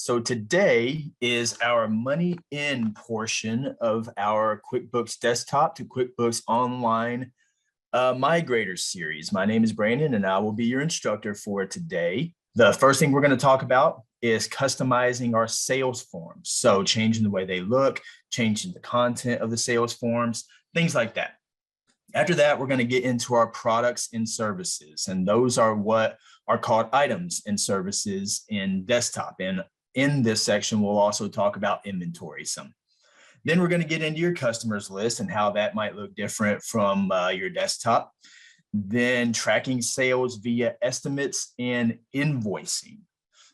So today is our money in portion of our QuickBooks Desktop to QuickBooks Online Migrator series. My name is Brandon and I will be your instructor for today. The first thing we're going to talk about is customizing our sales forms. So changing the way they look, changing the content of the sales forms, things like that. After that, we're going to get into our products and services, and those are what are called items and services in Desktop. And in this section, we'll also talk about inventory some. Then we're going to get into your customers list and how that might look different from your desktop. Then tracking sales via estimates and invoicing.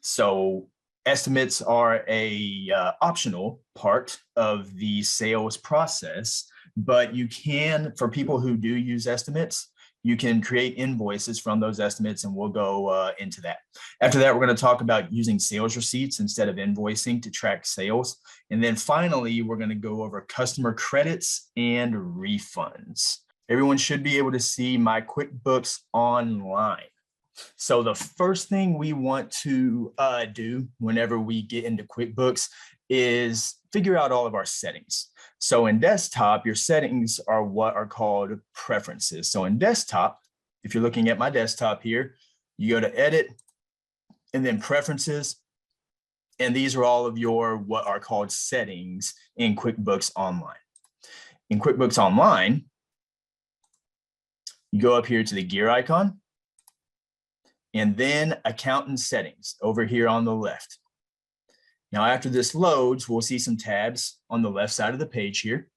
So estimates are a optional part of the sales process, but you can, for people who do use estimates, you can create invoices from those estimates, and we'll go into that. After that, we're going to talk about using sales receipts instead of invoicing to track sales. And then finally, we're going to go over customer credits and refunds. Everyone should be able to see my QuickBooks Online. So the first thing we want to do whenever we get into QuickBooks is figure out all of our settings. So in desktop, your settings are what are called preferences. So in desktop, if you're looking at my desktop here, you go to edit and then preferences. And these are all of your what are called settings in QuickBooks Online. In QuickBooks Online, you go up here to the gear icon and then accountant settings over here on the left. Now, after this loads, we'll see some tabs on the left side of the page here.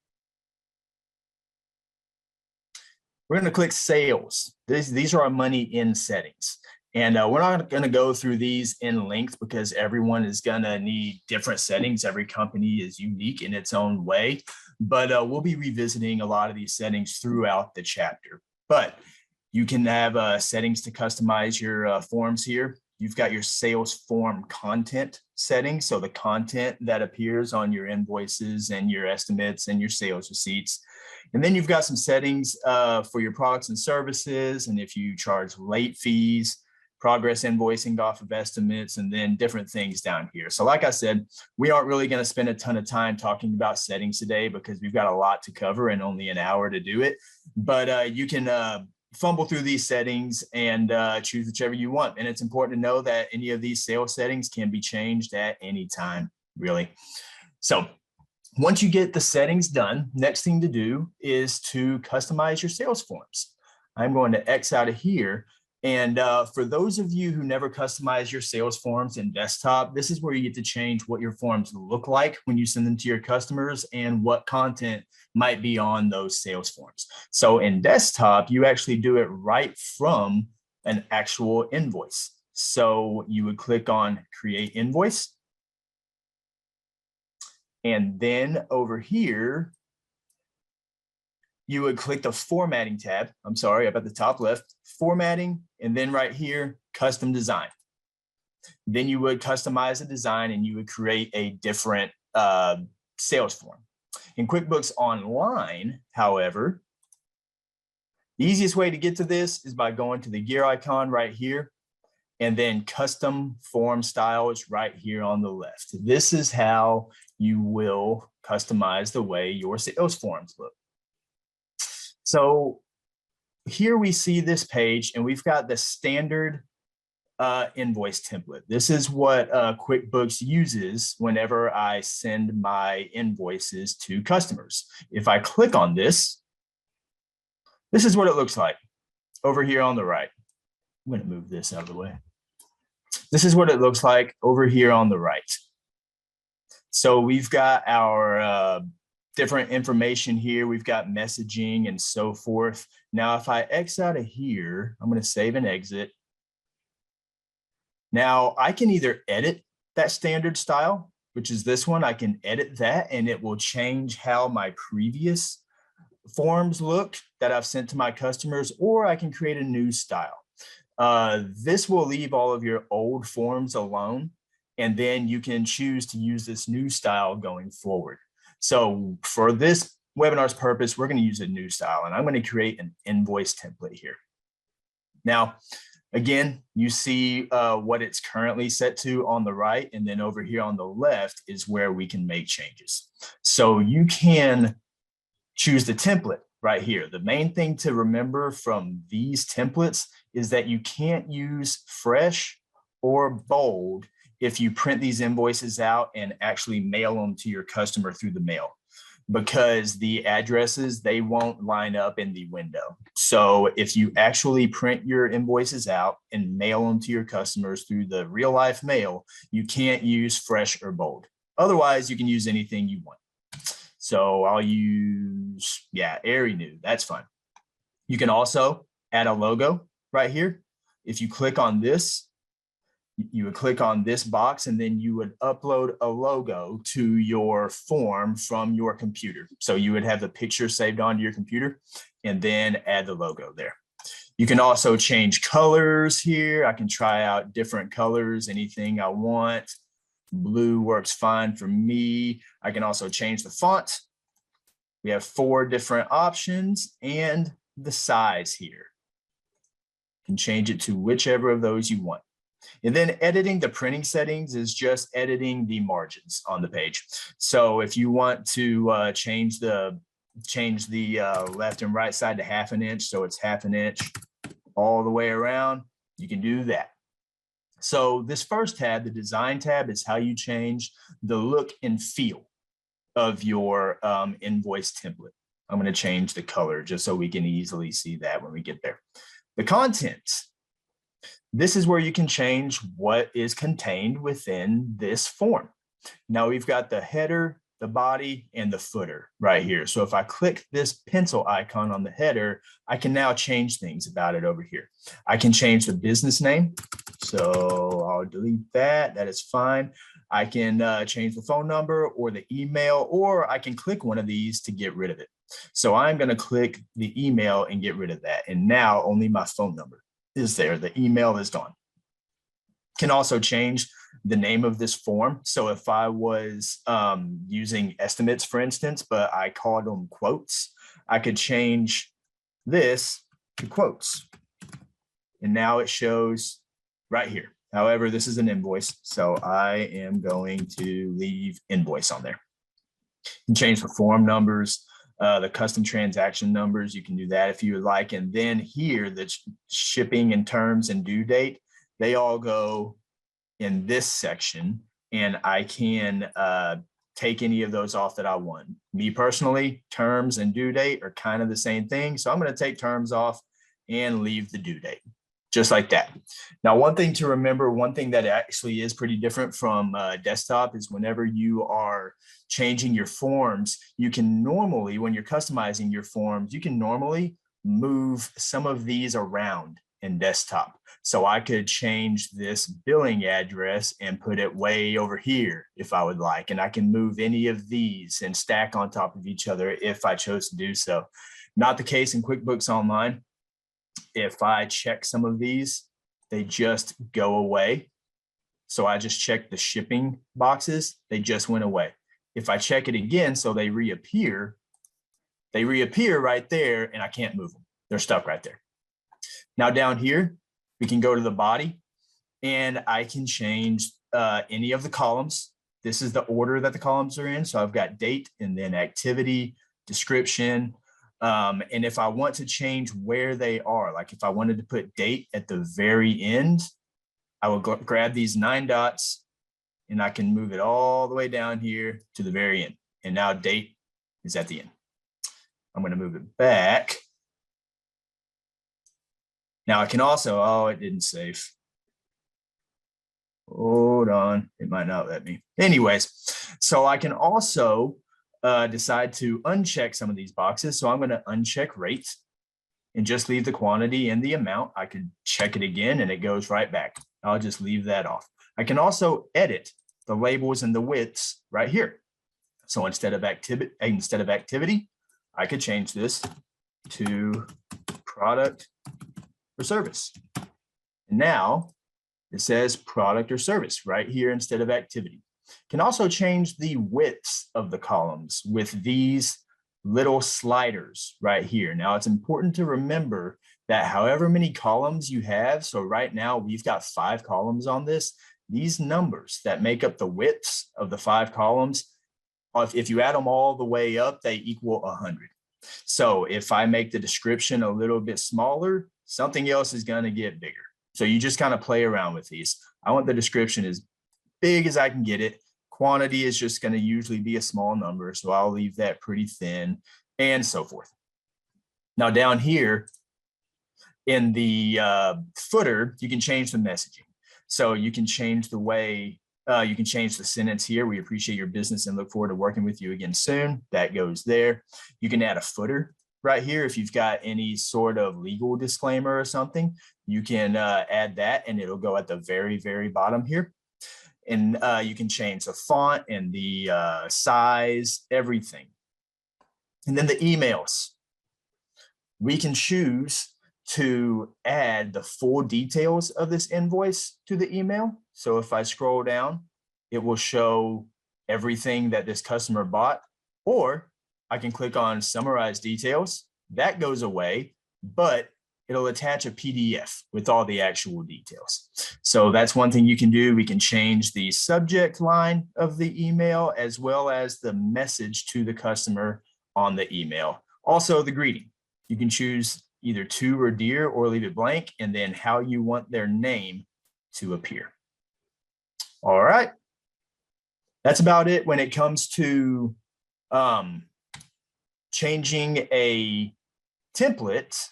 We're going to click sales. These are our money in settings. And we're not going to go through these in length because everyone is going to need different settings. Every company is unique in its own way, but we'll be revisiting a lot of these settings throughout the chapter. But you can have settings to customize your forms here. You've got your sales form content settings. So the content that appears on your invoices and your estimates and your sales receipts. And then you've got some settings for your products and services. And if you charge late fees, progress invoicing off of estimates, and then different things down here. So like I said, we aren't really going to spend a ton of time talking about settings today because we've got a lot to cover and only an hour to do it. But you can fumble through these settings and choose whichever you want. And it's important to know that any of these sales settings can be changed at any time, really. So once you get the settings done, next thing to do is to customize your sales forms. I'm going to X out of here. And for those of you who never customize your sales forms in desktop, this is where you get to change what your forms look like when you send them to your customers and what content might be on those sales forms. So in desktop, you actually do it right from an actual invoice. So you would click on create invoice. And then over here, you would click the formatting tab. I'm sorry, up at the top left, formatting, and then right here, custom design. Then you would customize a design and you would create a different sales form. In QuickBooks Online, however, the easiest way to get to this is by going to the gear icon right here and then custom form styles right here on the left. This is how you will customize the way your sales forms look. So here we see this page and we've got the standard invoice template. This is what QuickBooks uses whenever I send my invoices to customers. If I click on this, this is what it looks like over here on the right. I'm going to move this out of the way. This is what it looks like over here on the right. So we've got our different information here. We've got messaging and so forth. Now, if I X out of here, I'm going to save and exit. Now, I can either edit that standard style, which is this one. I can edit that and it will change how my previous forms look that I've sent to my customers, or I can create a new style. This will leave all of your old forms alone, and then you can choose to use this new style going forward. So for this webinar's purpose, we're going to use a new style, and I'm going to create an invoice template here. Now, Again, you see what it's currently set to on the right, and then over here on the left is where we can make changes. So you can choose the template right here. The main thing to remember from these templates is that you can't use fresh or bold if you print these invoices out and actually mail them to your customer through the mail, because the addresses, they won't line up in the window. So if you actually print your invoices out and mail them to your customers through the real life mail, you can't use fresh or bold. Otherwise, you can use anything you want. So I'll use, airy new, that's fine. You can also add a logo right here. If you click on this, you would click on this box and then you would upload a logo to your form from your computer. So you would have the picture saved onto your computer and then add the logo there. You can also change colors here. I can try out different colors, anything I want. Blue works fine for me. I can also change the font. We have 4 different options and the size here. You can change it to whichever of those you want. And then editing the printing settings is just editing the margins on the page. So if you want to change the left and right side to 1/2 inch, so it's 1/2 inch all the way around, you can do that. So this first tab, the design tab, is how you change the look and feel of your invoice template. I'm going to change the color just so we can easily see that when we get there. The contents. This is where you can change what is contained within this form. Now we've got the header, the body, and the footer right here. So if I click this pencil icon on the header, I can now change things about it over here. I can change the business name. So I'll delete that. That is fine. I can change the phone number or the email, or I can click one of these to get rid of it. So I'm going to click the email and get rid of that. And now only my phone number is there. The email is gone. Can also change the name of this form. So if I was using estimates, for instance, but I called them quotes, I could change this to quotes. And now it shows right here. However, this is an invoice, so I am going to leave invoice on there. You can change the form numbers, the custom transaction numbers. You can do that if you would like. And then here, the shipping and terms and due date, they all go in this section, and I can take any of those off that I want. Me personally, terms and due date are kind of the same thing. So I'm going to take terms off and leave the due date, just like that. Now, one thing to remember, one thing that actually is pretty different from desktop is whenever you are changing your forms, you can normally, when you're customizing your forms, you can normally move some of these around in desktop. So I could change this billing address and put it way over here if I would like, and I can move any of these and stack on top of each other if I chose to do so. Not the case in QuickBooks Online. If I check some of these, they just go away. So I just checked the shipping boxes, they just went away. If I check it again, so they reappear right there, and I can't move them. They're stuck right there. Now down here, we can go to the body, and I can change any of the columns. This is the order that the columns are in. So I've got date and then activity, description. And if I want to change where they are, like if I wanted to put date at the very end, I will grab these 9 dots and I can move it all the way down here to the very end. And now date is at the end. I'm going to move it back. Now I can also, oh, it didn't save. Hold on, it might not let me. Anyways, so I can also decide to uncheck some of these boxes. So I'm going to uncheck rate and just leave the quantity and the amount. I could check it again and it goes right back. I'll just leave that off. I can also edit the labels and the widths right here. So instead of activity, I could change this to product or service. And now it says product or service right here instead of activity. Can also change the widths of the columns with these little sliders right here. Now it's important to remember that however many columns you have, so right now we've got 5 columns on this, these numbers that make up the widths of the 5 columns, if you add them all the way up, they equal 100. So if I make the description a little bit smaller, something else is going to get bigger. So you just kind of play around with these. I want the description as big as I can get it. Quantity is just going to usually be a small number, so I'll leave that pretty thin, and so forth. Now down here in the footer, you can change the messaging. So you can change the way, you can change the sentence here. We appreciate your business and look forward to working with you again soon. That goes there. You can add a footer right here. If you've got any sort of legal disclaimer or something, you can add that and it'll go at the very, very bottom here. And you can change the font and the size, everything. And then the emails. We can choose to add the full details of this invoice to the email. So if I scroll down, it will show everything that this customer bought, or I can click on summarize details. That goes away, but it'll attach a PDF with all the actual details. So that's one thing you can do. We can change the subject line of the email as well as the message to the customer on the email. Also the greeting. You can choose either to or dear or leave it blank, and then how you want their name to appear. All right. That's about it when it comes to changing a template.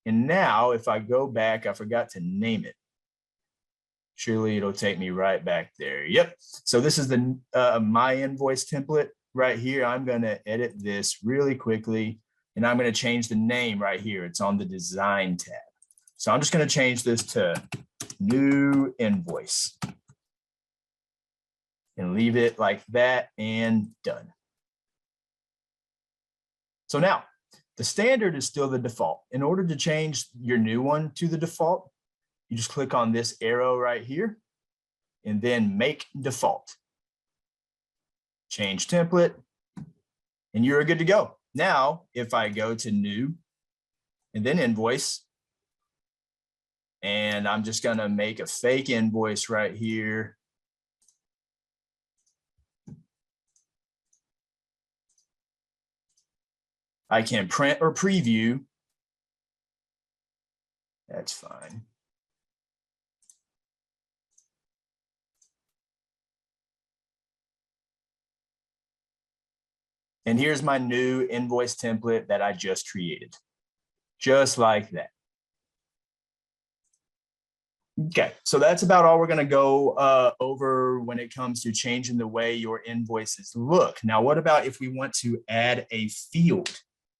And now if I go back, I forgot to name it. Surely it'll take me right back there. Yep. So this is the my invoice template right here. I'm going to edit this really quickly. And I'm going to change the name right here. It's on the design tab. So I'm just going to change this to new invoice and leave it like that and done. So now the standard is still the default. In order to change your new one to the default, you just click on this arrow right here and then make default. Change template and you're good to go. Now, if I go to new and then invoice, and I'm just going to make a fake invoice right here. I can print or preview. That's fine. And here's my new invoice template that I just created, just like that. Okay, so that's about all we're going to go over when it comes to changing the way your invoices look. Now, what about if we want to add a field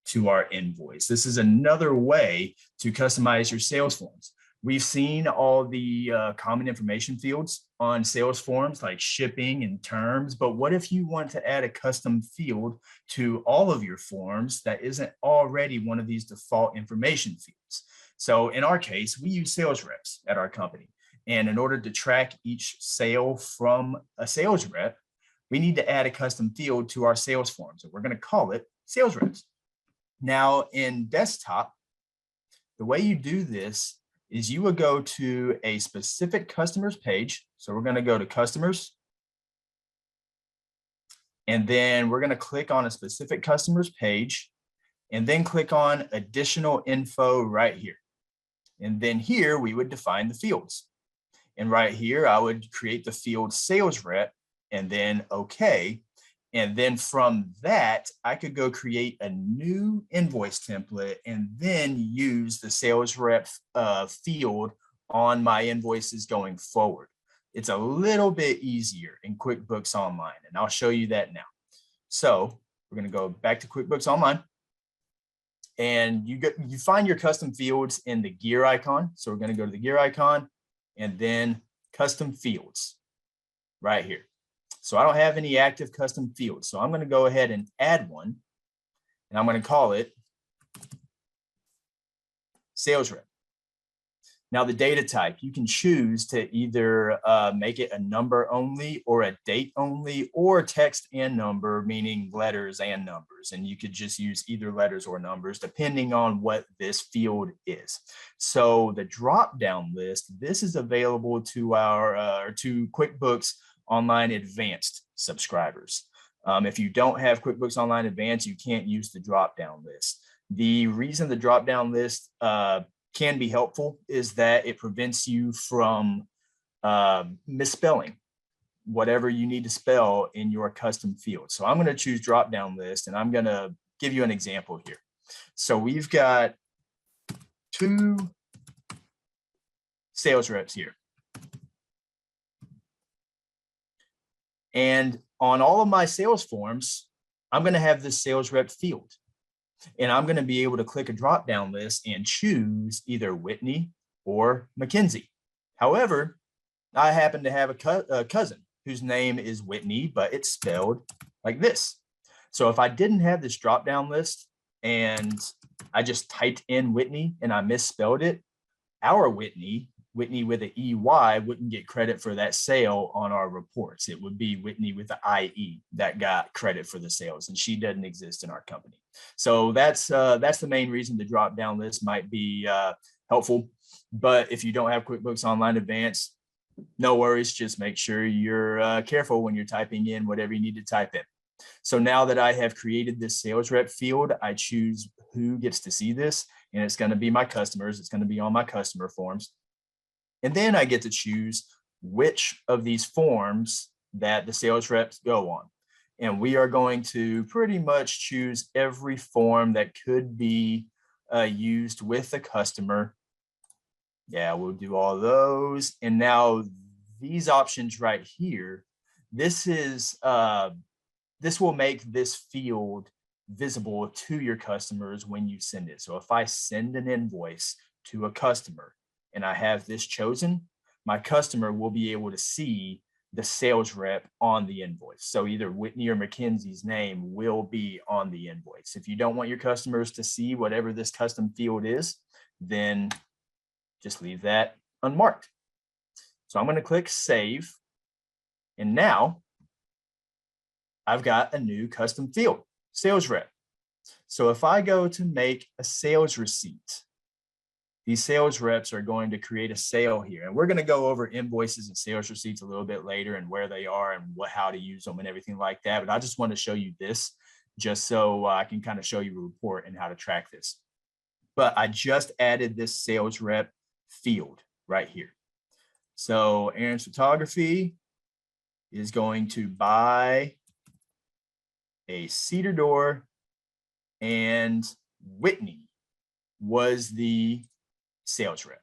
to our invoice? This is another way to customize your sales forms. We've seen all the common information fields on sales forms like shipping and terms, but what if you want to add a custom field to all of your forms that isn't already one of these default information fields? So in our case, we use sales reps at our company. And in order to track each sale from a sales rep, we need to add a custom field to our sales forms. And we're going to call it sales reps. Now in desktop, the way you do this is you would go to a specific customers page. So we're going to go to customers. And then we're going to click on a specific customers page and then click on additional info right here. And then here we would define the fields. And right here, I would create the field sales rep and then okay. And then from that, I could go create a new invoice template and then use the sales rep field on my invoices going forward. It's a little bit easier in QuickBooks Online, and I'll show you that now. So we're going to go back to QuickBooks Online. And you find your custom fields in the gear icon. So we're going to go to the gear icon and then custom fields right here. So I don't have any active custom fields. So I'm going to go ahead and add one. And I'm going to call it sales rep. Now the data type, you can choose to either make it a number only or a date only or text and number, meaning letters and numbers. And you could just use either letters or numbers depending on what this field is. So the drop-down list, this is available to our to QuickBooks Online Advanced subscribers. If you don't have QuickBooks Online Advanced, you can't use the drop-down list. The reason the drop-down list can be helpful is that it prevents you from misspelling whatever you need to spell in your custom field. So I'm going to choose drop-down list, and I'm going to give you an example here. So we've got 2 sales reps here. And on all of my sales forms, I'm going to have this sales rep field. And I'm going to be able to click a drop-down list and choose either Whitney or Mackenzie. However, I happen to have a cousin whose name is Whitney, but it's spelled like this. So if I didn't have this drop-down list and I just typed in Whitney and I misspelled it, our Whitney with an EY wouldn't get credit for that sale on our reports. It would be Whitney with the IE that got credit for the sales, and she doesn't exist in our company. So that's the main reason the drop-down list might be helpful. But if you don't have QuickBooks Online Advanced, no worries. Just make sure you're careful when you're typing in whatever you need to type in. So now that I have created this sales rep field, I choose who gets to see this, and it's going to be my customers. It's going to be on my customer forms. And then I get to choose which of these forms that the sales reps go on. And we are going to pretty much choose every form that could be used with the customer. Yeah, we'll do all those. And now these options right here, this will make this field visible to your customers when you send it. So if I send an invoice to a customer and I have this chosen, my customer will be able to see the sales rep on the invoice. So either Whitney or Mackenzie's name will be on the invoice. If you don't want your customers to see whatever this custom field is, then just leave that unmarked. So I'm going to click save. And now I've got a new custom field, sales rep. So if I go to make a sales receipt, these sales reps are going to create a sale here. And we're going to go over invoices and sales receipts a little bit later and where they are and how to use them and everything like that. But I just want to show you this just so I can kind of show you a report and how to track this. But I just added this sales rep field right here. So Aaron's Photography is going to buy a cedar door, and Whitney was the sales rep.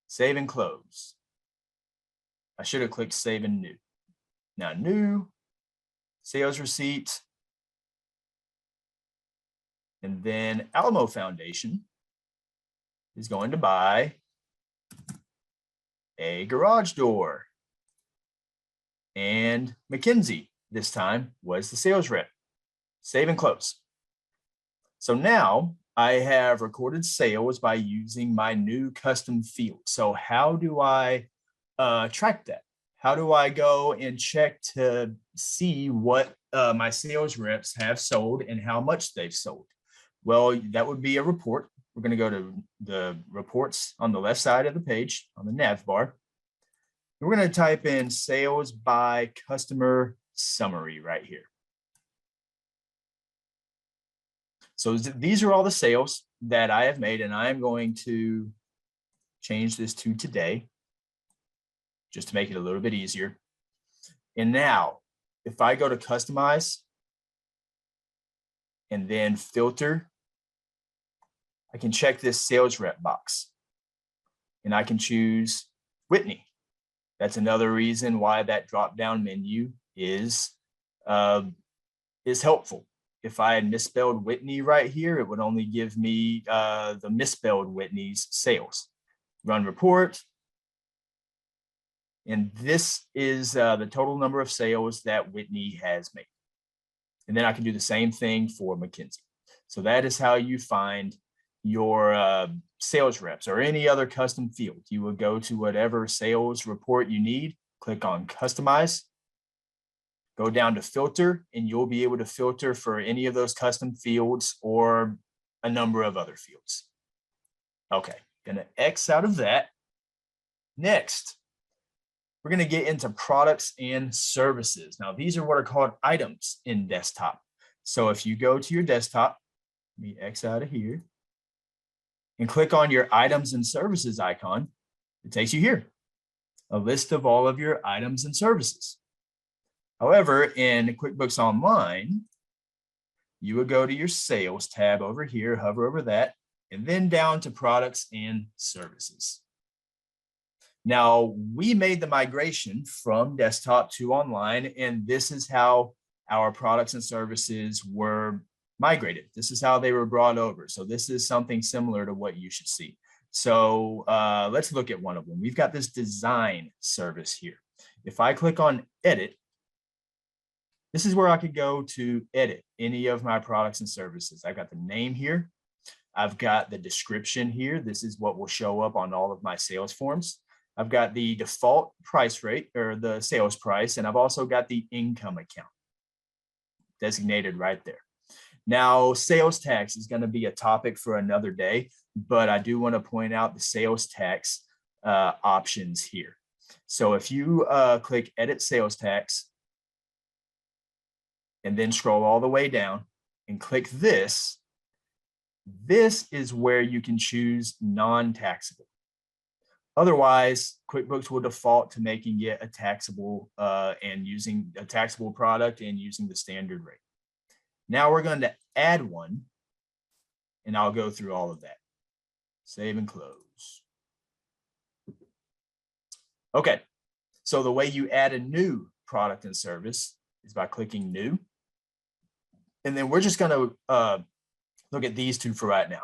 Save and close. I should have clicked save and new. Now new, sales receipt, and then Alamo Foundation is going to buy a garage door. And Mackenzie this time was the sales rep. Save and close. So now I have recorded sales by using my new custom field. So how do I track that? How do I go and check to see what my sales reps have sold and how much they've sold? Well, that would be a report. We're going to go to the reports on the left side of the page on the nav bar. We're going to type in sales by customer summary right here. So these are all the sales that I have made, and I am going to change this to today just to make it a little bit easier. And now, if I go to customize and then filter, I can check this sales rep box and I can choose Whitney. That's another reason why that drop-down menu is helpful. If I had misspelled Whitney right here, it would only give me the misspelled Whitney's sales. Run report. And this is the total number of sales that Whitney has made. And then I can do the same thing for Mackenzie. So that is how you find your sales reps or any other custom field. You will go to whatever sales report you need, click on Customize, go down to Filter, and you'll be able to filter for any of those custom fields or a number of other fields. Okay, gonna X out of that. Next, we're gonna get into products and services. Now, these are what are called items in desktop. So if you go to your desktop, let me X out of here, and click on your items and services icon, it takes you here, a list of all of your items and services. However, in QuickBooks Online, you would go to your sales tab over here, hover over that, and then down to products and services. Now, we made the migration from desktop to online, and this is how our products and services were migrated. This is how they were brought over. So this is something similar to what you should see. So let's look at one of them. We've got this design service here. If I click on edit, this is where I could go to edit any of my products and services. I've got the name here. I've got the description here. This is what will show up on all of my sales forms. I've got the default price rate or the sales price, and I've also got the income account designated right there. Now, sales tax is going to be a topic for another day, but I do want to point out the sales tax options here. So if you click Edit Sales Tax and then scroll all the way down and click this, this is where you can choose non-taxable. Otherwise, QuickBooks will default to making it a taxable and using a taxable product and using the standard rate. Now we're going to add one, and I'll go through all of that. Save and close. Okay, so the way you add a new product and service is by clicking New. And then we're just going to look at these two for right now.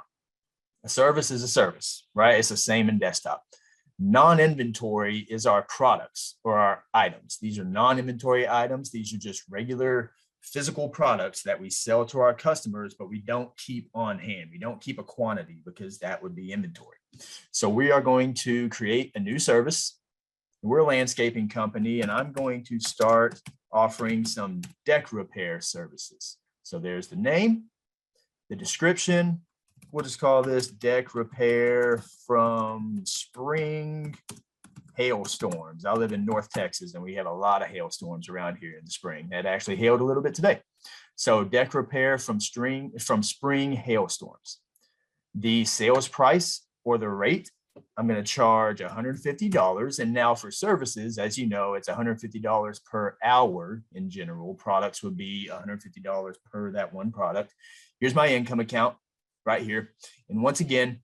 A service is a service, right? It's the same in desktop. Non-inventory is our products or our items. These are non-inventory items. These are just regular physical products that we sell to our customers, but we don't keep on hand. We don't keep a quantity because that would be inventory. So we are going to create a new service. We're a landscaping company, and I'm going to start offering some deck repair services. So there's the name, the description. We'll just call this deck repair from spring hailstorms. I live in North Texas, and we have a lot of hailstorms around here in the spring. It actually hailed a little bit today. So deck repair from spring hailstorms. The sales price or the rate, I'm going to charge $150. And now for services, as you know, it's $150 per hour in general. Products would be $150 per that one product. Here's my income account right here. And once again,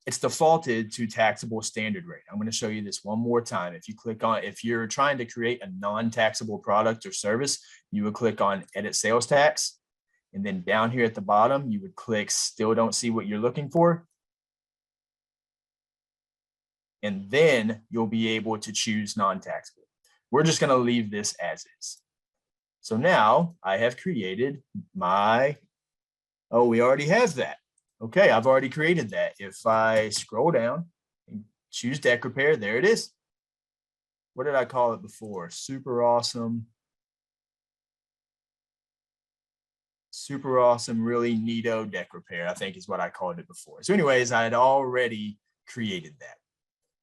it's defaulted to taxable standard rate. I'm going to show you this one more time. If you click on, if you're trying to create a non-taxable product or service, you would click on Edit Sales Tax. And then down here at the bottom, you would click Still Don't See What You're Looking For. And then you'll be able to choose non-taxable. We're just going to leave this as is. So now I have created my, oh, we already have that. Okay, I've already created that. If I scroll down and choose deck repair, there it is. What did I call it before? Super awesome, really neato deck repair, I think is what I called it before. So anyways, I had already created that.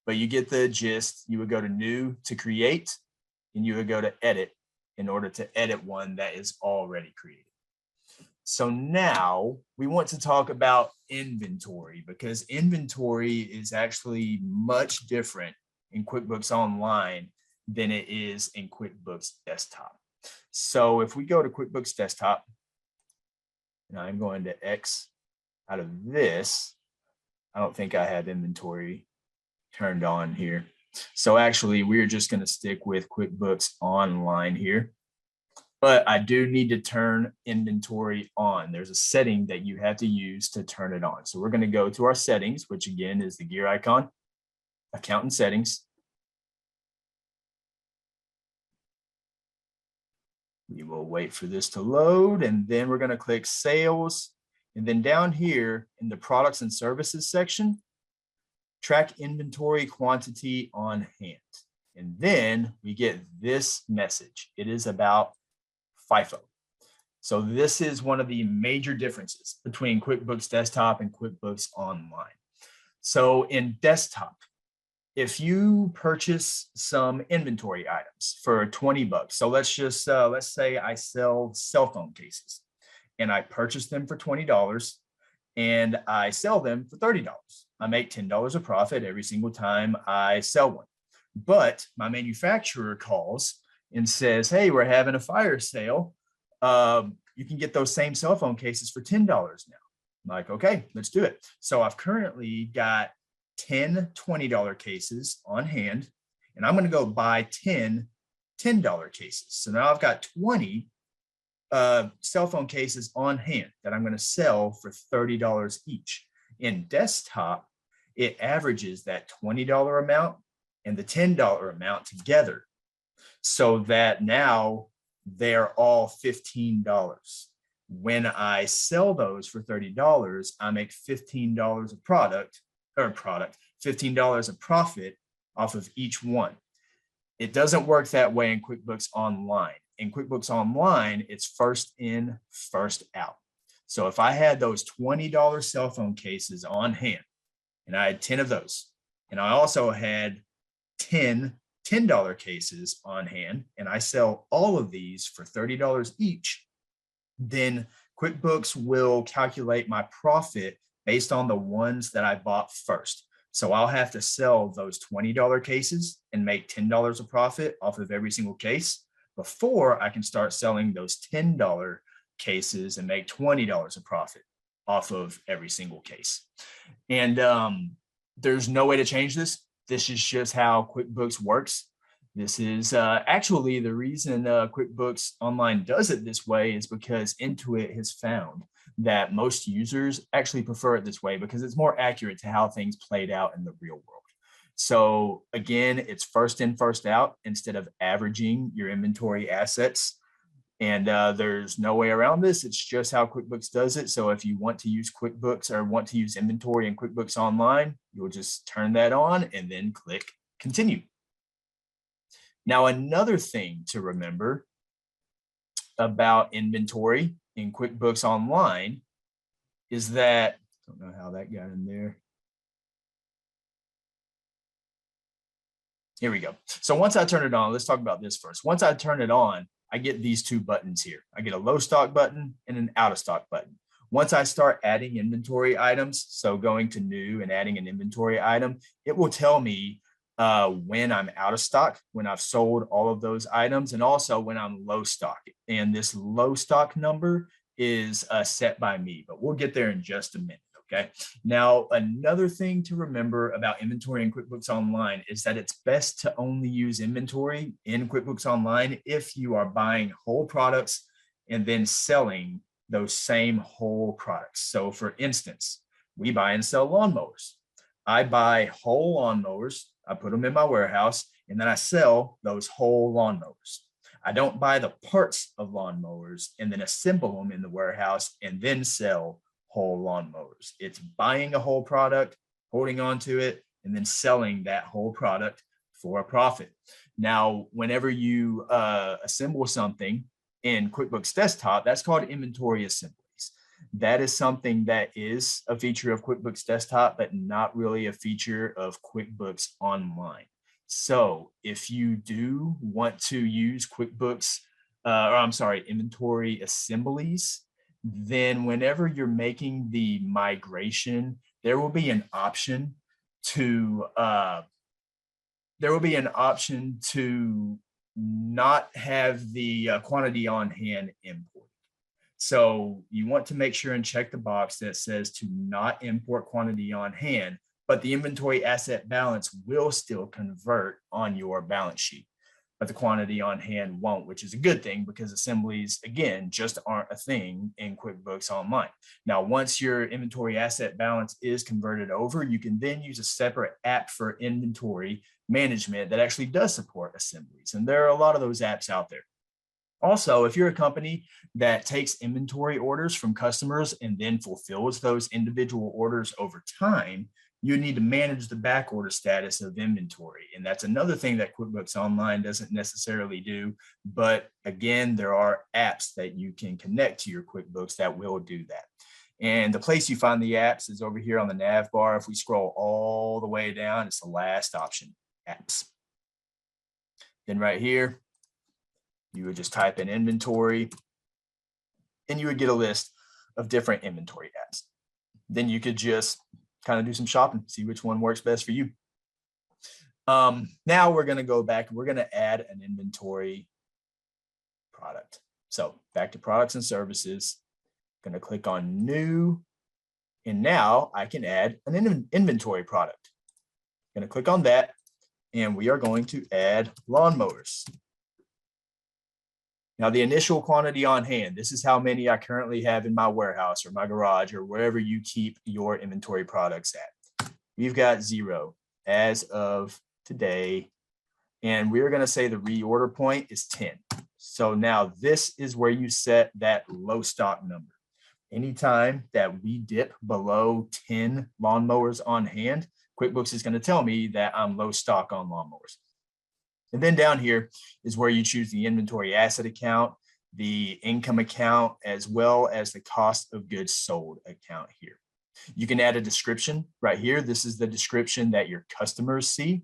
But you get the gist. You would go to New to create, and you would go to Edit in order to edit one that is already created. So now we want to talk about inventory, because inventory is actually much different in QuickBooks Online than it is in QuickBooks Desktop. So if we go to QuickBooks Desktop, and I'm going to X out of this, I don't think I have inventory turned on here. So actually, we're just going to stick with QuickBooks Online here. But I do need to turn inventory on. There's a setting that you have to use to turn it on. So we're going to go to our settings, which again is the gear icon, account and settings. We will wait for this to load, and then we're going to click sales, And then down here in the products and services section, track inventory quantity on hand. And then we get this message. It is about FIFO. So this is one of the major differences between QuickBooks Desktop and QuickBooks Online. So in Desktop, if you purchase some inventory items for 20 bucks, so let's say I sell cell phone cases and I purchase them for $20 and I sell them for $30. I make $10 of profit every single time I sell one. But my manufacturer calls and says, hey, we're having a fire sale. You can get those same cell phone cases for $10 now. I'm like, okay, let's do it. So I've currently got 10 $20 cases on hand, and I'm going to go buy 10 $10 cases. So now I've got 20 cell phone cases on hand that I'm going to sell for $30 each. In Desktop, it averages that $20 amount and the $10 amount together so that now they're all $15. When I sell those for $30, I make $15 of $15 of profit off of each one. It doesn't work that way in QuickBooks Online. In QuickBooks Online, it's first in, first out. So if I had those $20 cell phone cases on hand, and I had 10 of those, and I also had 10 $10 cases on hand, and I sell all of these for $30 each, then QuickBooks will calculate my profit based on the ones that I bought first. So I'll have to sell those $20 cases and make $10 of profit off of every single case before I can start selling those $10 cases and make $20 of profit off of every single case. And there's no way to change this. This is just how QuickBooks works. This is actually the reason QuickBooks Online does it this way is because Intuit has found that most users actually prefer it this way because it's more accurate to how things played out in the real world. So again, it's first in, first out instead of averaging your inventory assets. And there's no way around this. It's just how QuickBooks does it. So if you want to use QuickBooks or want to use inventory in QuickBooks Online, you'll just turn that on and then click continue. Now, another thing to remember about inventory in QuickBooks Online is that, I don't know how that got in there. Here we go. So once I turn it on, let's talk about this first. Once I turn it on, I get these two buttons here. I get a low stock button and an out of stock button. Once I start adding inventory items, so going to new and adding an inventory item, it will tell me when I'm out of stock, when I've sold all of those items, and also when I'm low stock. And this low stock number is set by me, but we'll get there in just a minute. Okay. Now, another thing to remember about inventory in QuickBooks Online is that it's best to only use inventory in QuickBooks Online if you are buying whole products and then selling those same whole products. So for instance, we buy and sell lawnmowers. I buy whole lawnmowers, I put them in my warehouse, and then I sell those whole lawnmowers. I don't buy the parts of lawnmowers and then assemble them in the warehouse and then sell whole lawnmowers. It's buying a whole product, holding on to it, and then selling that whole product for a profit. Now, whenever you assemble something in QuickBooks Desktop, that's called inventory assemblies. That is something that is a feature of QuickBooks Desktop, but not really a feature of QuickBooks Online. So if you do want to use inventory assemblies, then whenever you're making the migration, there will be an option to not have the quantity on hand imported. So you want to make sure and check the box that says to not import quantity on hand, but the inventory asset balance will still convert on your balance sheet, but the quantity on hand won't, which is a good thing because assemblies, again, just aren't a thing in QuickBooks Online. Now, once your inventory asset balance is converted over, you can then use a separate app for inventory management that actually does support assemblies. And there are a lot of those apps out there. Also, if you're a company that takes inventory orders from customers and then fulfills those individual orders over time, you need to manage the back order status of inventory. And that's another thing that QuickBooks Online doesn't necessarily do. But again, there are apps that you can connect to your QuickBooks that will do that. And the place you find the apps is over here on the nav bar. If we scroll all the way down, it's the last option, apps. Then right here, you would just type in inventory and you would get a list of different inventory apps. Then you could just kind of do some shopping, see which one works best for you. Now we're going to go back and we're going to add an inventory product. So back to products and services, going to click on new. And now I can add an inventory product. Going to click on that and we are going to add lawnmowers. Now, the initial quantity on hand, this is how many I currently have in my warehouse or my garage or wherever you keep your inventory products at. We've got 0 as of today, and we're going to say the reorder point is 10. So now this is where you set that low stock number. Anytime that we dip below 10 lawnmowers on hand, QuickBooks is going to tell me that I'm low stock on lawnmowers. And then down here is where you choose the inventory asset account, the income account, as well as the cost of goods sold account here. You can add a description right here. This is the description that your customers see,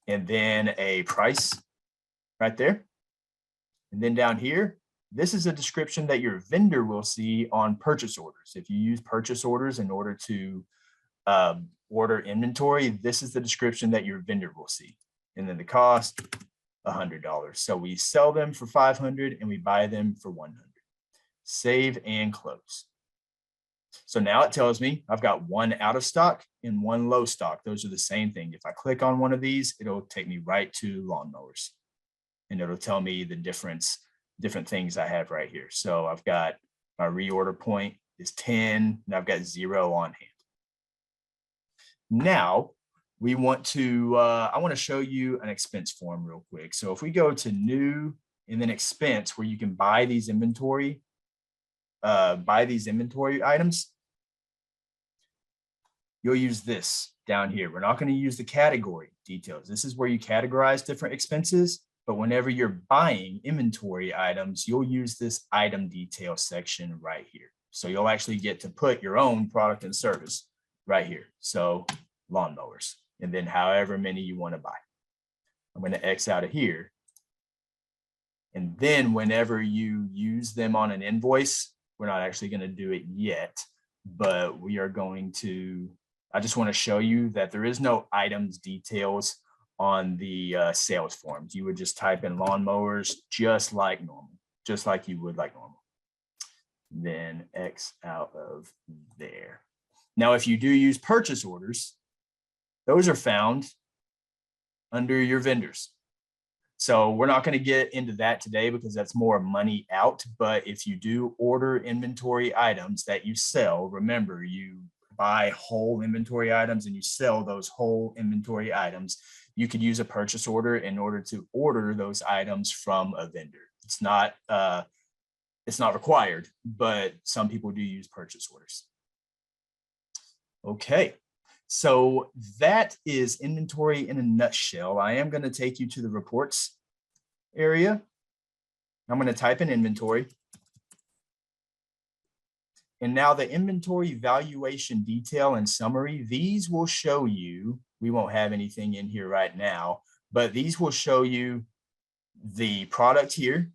and then a price right there. And then down here, this is a description that your vendor will see on purchase orders. If you use purchase orders in order to order inventory, this is the description that your vendor will see. And then the cost, $100. So we sell them for $500 and we buy them for $100. Save and close. So now it tells me I've got 1 out of stock and 1 low stock. Those are the same thing. If I click on one of these, it'll take me right to lawnmowers. And it'll tell me the different things I have right here. So I've got my reorder point is 10 and I've got 0 on hand. Now, we want to, I want to show you an expense form real quick. So if we go to new and then expense, where you can buy these inventory items, you'll use this down here. We're not going to use the category details. This is where you categorize different expenses, but whenever you're buying inventory items, you'll use this item detail section right here. So you'll actually get to put your own product and service right here. So lawnmowers. And then however many you want to buy. I'm going to X out of here. And then whenever you use them on an invoice, we're not actually going to do it yet, but we are going to, I just want to show you that there is no items details on the sales forms. You would just type in lawnmowers just like normal, just like you would like normal. Then X out of there. Now, if you do use purchase orders, those are found under your vendors. So we're not going to get into that today because that's more money out. But if you do order inventory items that you sell, remember you buy whole inventory items and you sell those whole inventory items. You could use a purchase order in order to order those items from a vendor. It's not required, but some people do use purchase orders. Okay. So that is inventory in a nutshell. I am going to take you to the reports area. I'm going to type in inventory. And now the inventory valuation detail and summary, these will show you, we won't have anything in here right now, but these will show you the product here,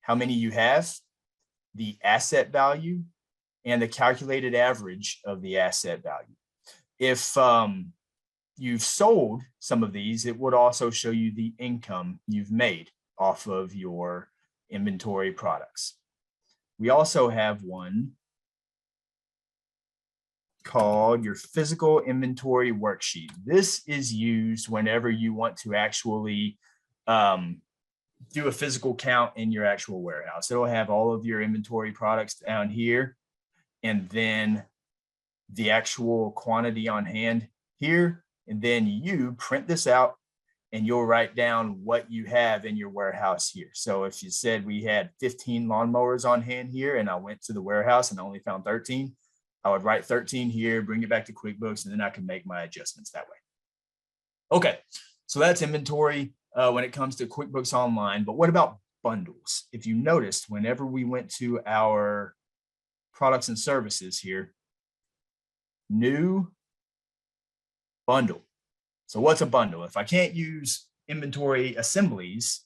how many you have, the asset value, and the calculated average of the asset value. If you've sold some of these, it would also show you the income you've made off of your inventory products. We also have one called your physical inventory worksheet. This is used whenever you want to actually do a physical count in your actual warehouse. It'll have all of your inventory products down here, and then the actual quantity on hand here. And then you print this out and you'll write down what you have in your warehouse here. So if you said we had 15 lawnmowers on hand here and I went to the warehouse and I only found 13, I would write 13 here, bring it back to QuickBooks, and then I can make my adjustments that way. Okay, so that's inventory when it comes to QuickBooks Online. But what about bundles? If you noticed, whenever we went to our products and services here, new bundle. So what's a bundle? If I can't use inventory assemblies,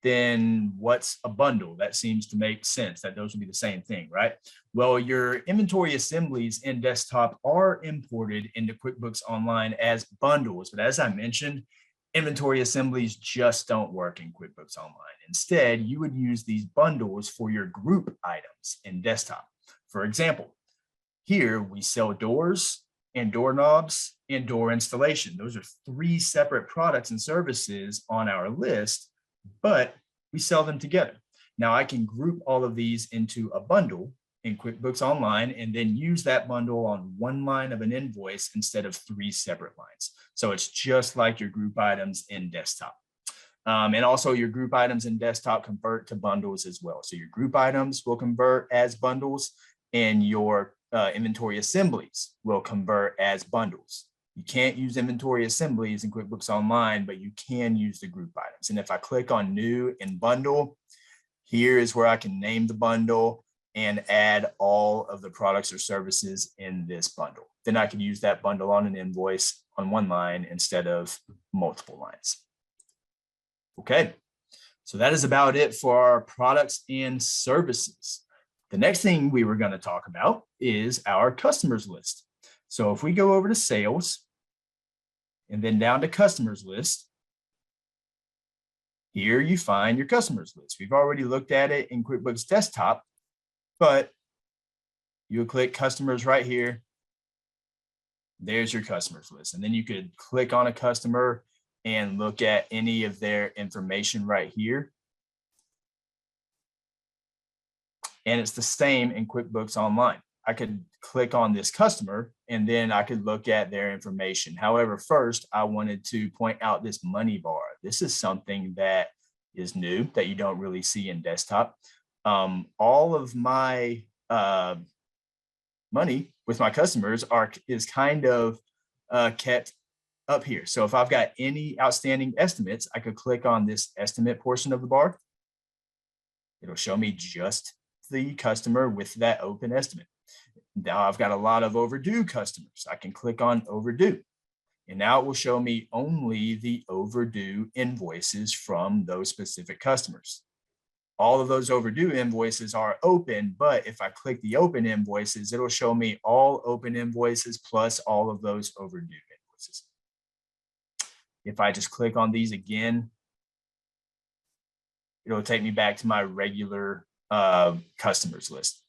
then what's a bundle? That seems to make sense that those would be the same thing, right? Well, your inventory assemblies in Desktop are imported into QuickBooks Online as bundles. But as I mentioned, inventory assemblies just don't work in QuickBooks Online. Instead, you would use these bundles for your group items in Desktop. For example, here we sell doors and doorknobs and door installation. Those are 3 separate products and services on our list, but we sell them together. Now I can group all of these into a bundle in QuickBooks Online and then use that bundle on one line of an invoice instead of 3 separate lines. So it's just like your group items in Desktop. And also your group items in Desktop convert to bundles as well. So your group items will convert as bundles and your inventory assemblies will convert as bundles. You can't use inventory assemblies in QuickBooks Online, but you can use the group items. And if I click on new and bundle, here is where I can name the bundle and add all of the products or services in this bundle. Then I can use that bundle on an invoice on one line instead of multiple lines. Okay, so that is about it for our products and services. The next thing we were going to talk about is our customers list. So if we go over to sales and then down to customers list, here you find your customers list. We've already looked at it in QuickBooks Desktop, but you'll click customers right here. There's your customers list. And then you could click on a customer and look at any of their information right here. And it's the same in QuickBooks Online. I could click on this customer and then I could look at their information. However, first I wanted to point out this money bar. This is something that is new that you don't really see in Desktop. All of my money with my customers is kind of kept up here. So if I've got any outstanding estimates, I could click on this estimate portion of the bar. It'll show me just the customer with that open estimate. Now I've got a lot of overdue customers. I can click on overdue. And now it will show me only the overdue invoices from those specific customers. All of those overdue invoices are open, but if I click the open invoices, it'll show me all open invoices plus all of those overdue invoices. If I just click on these again, it'll take me back to my regular customers list.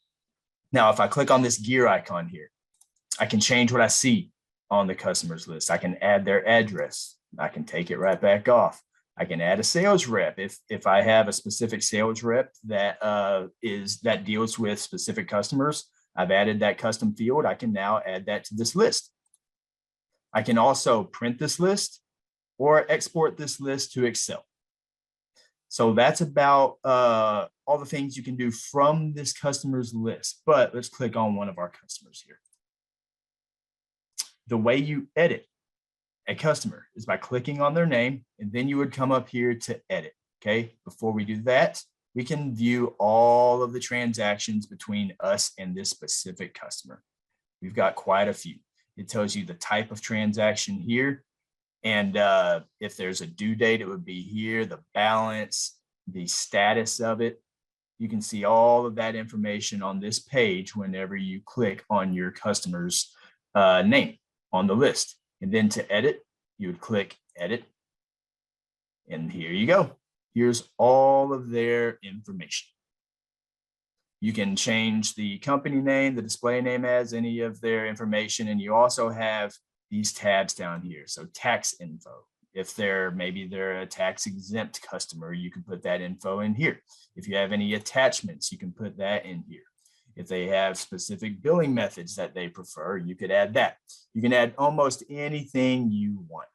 Now, if I click on this gear icon here, I can change what I see on the customers list. I can add their address. I can take it right back off. I can add a sales rep. If I have a specific sales rep that deals with specific customers, I've added that custom field. I can now add that to this list. I can also print this list or export this list to Excel. So that's about all the things you can do from this customer's list. But let's click on one of our customers here. The way you edit a customer is by clicking on their name, and then you would come up here to edit. Okay, before we do that, we can view all of the transactions between us and this specific customer. We've got quite a few. It tells you the type of transaction here. And if there's a due date, it would be here, the balance, the status of it. You can see all of that information on this page whenever you click on your customer's name on the list. And then to edit, you would click edit. And here you go. Here's all of their information. You can change the company name, the display name as any of their information. And you also have these tabs down here. So tax info. If maybe they're a tax exempt customer, you can put that info in here. If you have any attachments, you can put that in here. If they have specific billing methods that they prefer, you could add that. You can add almost anything you want.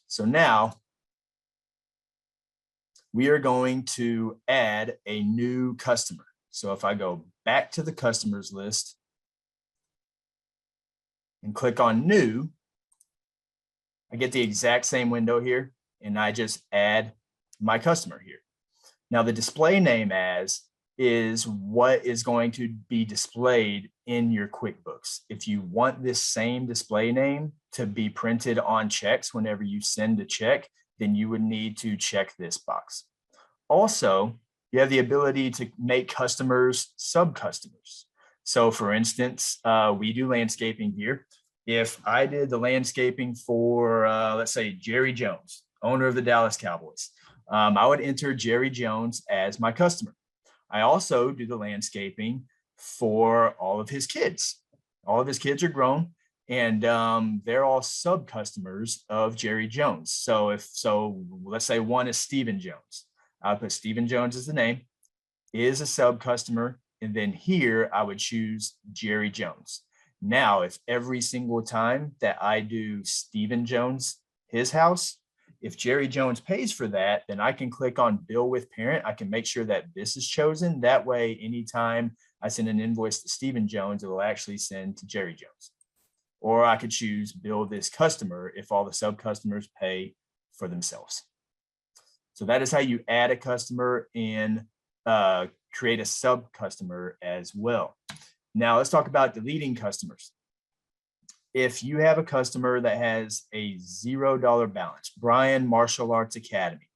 So now we are going to add a new customer. So if I go back to the customers list and click on new, I get the exact same window here, and I just add my customer here. Now the display name as is what is going to be displayed in your QuickBooks. If you want this same display name to be printed on checks whenever you send a check, then you would need to check this box. Also, you have the ability to make customers sub-customers. So for instance, we do landscaping here. If I did the landscaping for, let's say, Jerry Jones, owner of the Dallas Cowboys, I would enter Jerry Jones as my customer. I also do the landscaping for all of his kids. All of his kids are grown, and they're all sub-customers of Jerry Jones. So let's say one is Stephen Jones. I'll put Stephen Jones as the name, is a sub-customer, and then here I would choose Jerry Jones. Now, if every single time that I do Stephen Jones, his house, if Jerry Jones pays for that, then I can click on bill with parent. I can make sure that this is chosen. That way, anytime I send an invoice to Stephen Jones, it'll actually send to Jerry Jones. Or I could choose bill this customer if all the sub-customers pay for themselves. So that is how you add a customer and create a sub-customer as well. Now let's talk about deleting customers. If you have a customer that has a $0 balance, Brian Martial Arts Academy,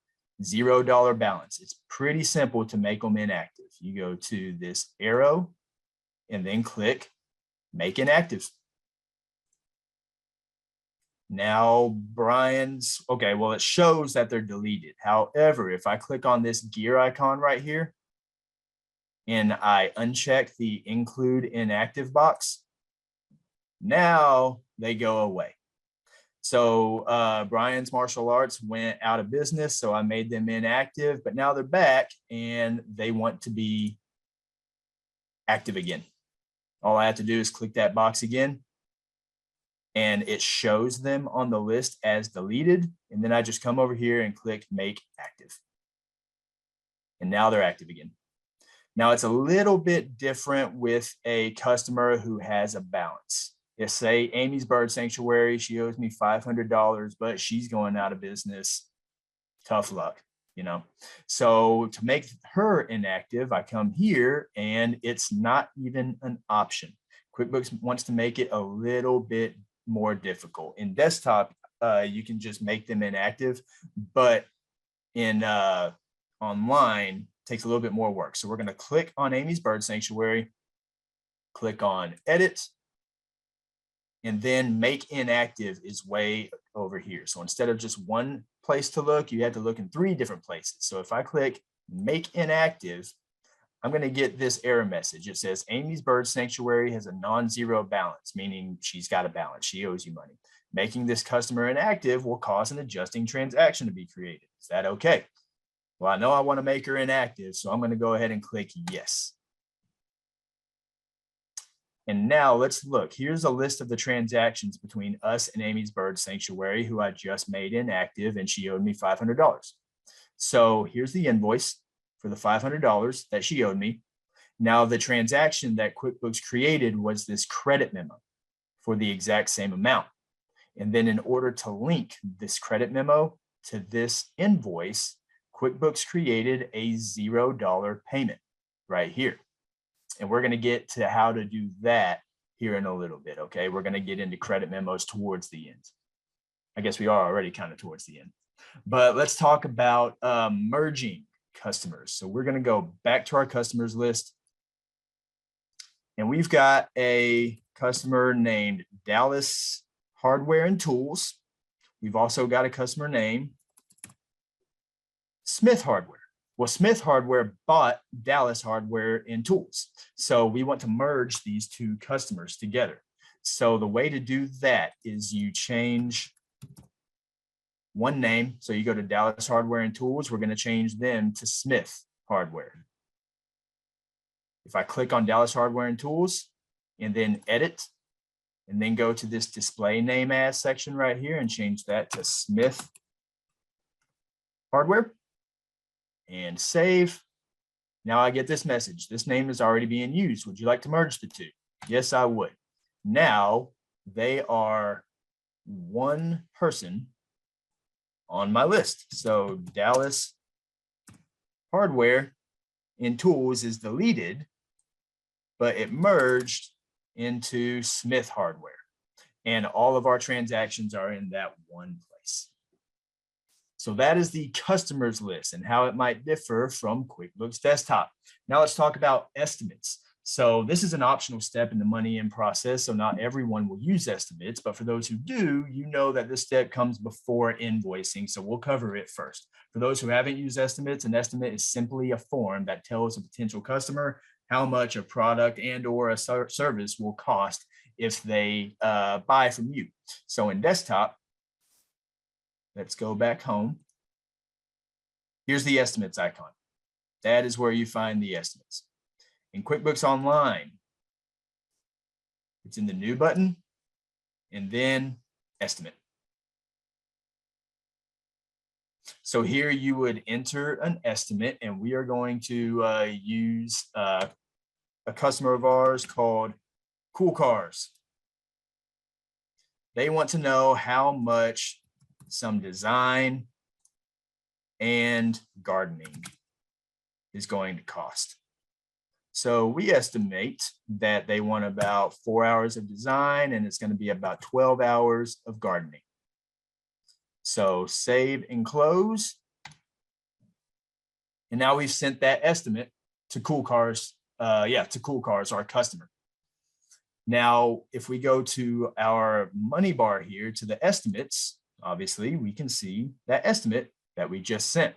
$0 balance, it's pretty simple to make them inactive. You go to this arrow and then click make inactive. Now Brian's, okay, well, it shows that they're deleted. However, if I click on this gear icon right here and I uncheck the include inactive box, now they go away. So Brian's Martial Arts went out of business, so I made them inactive, but now they're back and they want to be active again. All I have to do is click that box again, and it shows them on the list as deleted. And then I just come over here and click make active. And now they're active again. Now it's a little bit different with a customer who has a balance. If say Amy's Bird Sanctuary, she owes me $500, but she's going out of business. Tough luck, you know? So to make her inactive, I come here and it's not even an option. QuickBooks wants to make it a little bit more difficult. In desktop, you can just make them inactive, but in online, takes a little bit more work. So we're going to click on Amy's Bird Sanctuary, click on edit, and then make inactive is way over here. So instead of just one place to look, you had to look in 3 different places. So if I click make inactive, I'm going to get this error message. It says Amy's Bird Sanctuary has a non-zero balance, meaning she's got a balance. She owes you money. Making this customer inactive will cause an adjusting transaction to be created. Is that okay? Well, I know I want to make her inactive, so I'm going to go ahead and click yes. And now let's look. Here's a list of the transactions between us and Amy's Bird Sanctuary, who I just made inactive, and she owed me $500. So here's the invoice for the $500 that she owed me. Now the transaction that QuickBooks created was this credit memo for the exact same amount. And then in order to link this credit memo to this invoice, QuickBooks created a $0 payment right here. And we're going to get to how to do that here in a little bit, okay? We're going to get into credit memos towards the end. I guess we are already kind of towards the end. But let's talk about merging customers. So we're going to go back to our customers list. And we've got a customer named Dallas Hardware and Tools. We've also got a customer named Smith Hardware. Well, Smith Hardware bought Dallas Hardware and Tools. So we want to merge these 2 customers together. So the way to do that is you change one name. So you go to Dallas Hardware and Tools, we're going to change them to Smith Hardware. If I click on Dallas Hardware and Tools and then edit, and then go to this display name as section right here and change that to Smith Hardware, and save. Now I get this message. This name is already being used. Would you like to merge the two? Yes, I would. Now they are one person on my list. So Dallas Hardware in Tools is deleted, but it merged into Smith Hardware. And all of our transactions are in that one place. So that is the customers list and how it might differ from QuickBooks Desktop. Now let's talk about estimates. So this is an optional step in the money in process. So not everyone will use estimates, but for those who do, you know that this step comes before invoicing. So we'll cover it first. For those who haven't used estimates, an estimate is simply a form that tells a potential customer how much a product and or a service will cost if they buy from you. So in Desktop, let's go back home. Here's the estimates icon. That is where you find the estimates. In QuickBooks Online, it's in the New button and then Estimate. So here you would enter an estimate, and we are going to use a customer of ours called Cool Cars. They want to know how much some design and gardening is going to cost. So we estimate that they want about 4 hours of design, and it's going to be about 12 hours of gardening. So save and close. And now we've sent that estimate to Cool Cars, to Cool Cars, our customer. Now, if we go to our money bar here to the estimates, obviously we can see that estimate that we just sent.